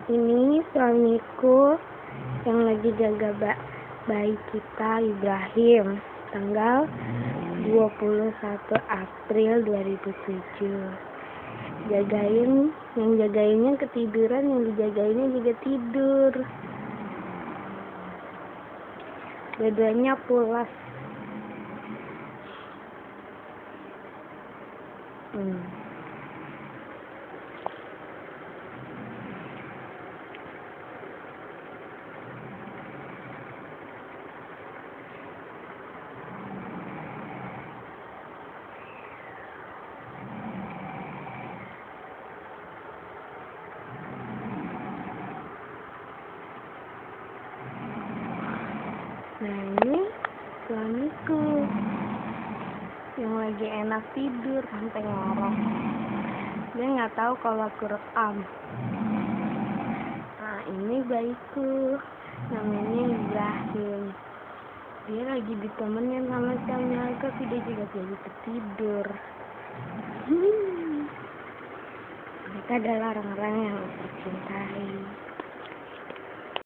Ini suamiku yang lagi jaga bayi kita, Ibrahim, tanggal 21 April 2007. Yang jagainnya ketiduran, yang dijagainnya juga tidur. Dua-duanya pulas. Nah, ini suamiku yang lagi enak tidur sampai ngorok. Dia nggak tahu kalau aku rekam. Nah, ini bayiku namanya Ibrahim. Dia lagi ditemenin sama suami aku, tapi dia juga lagi tertidur. Mereka adalah orang-orang yang aku cintai.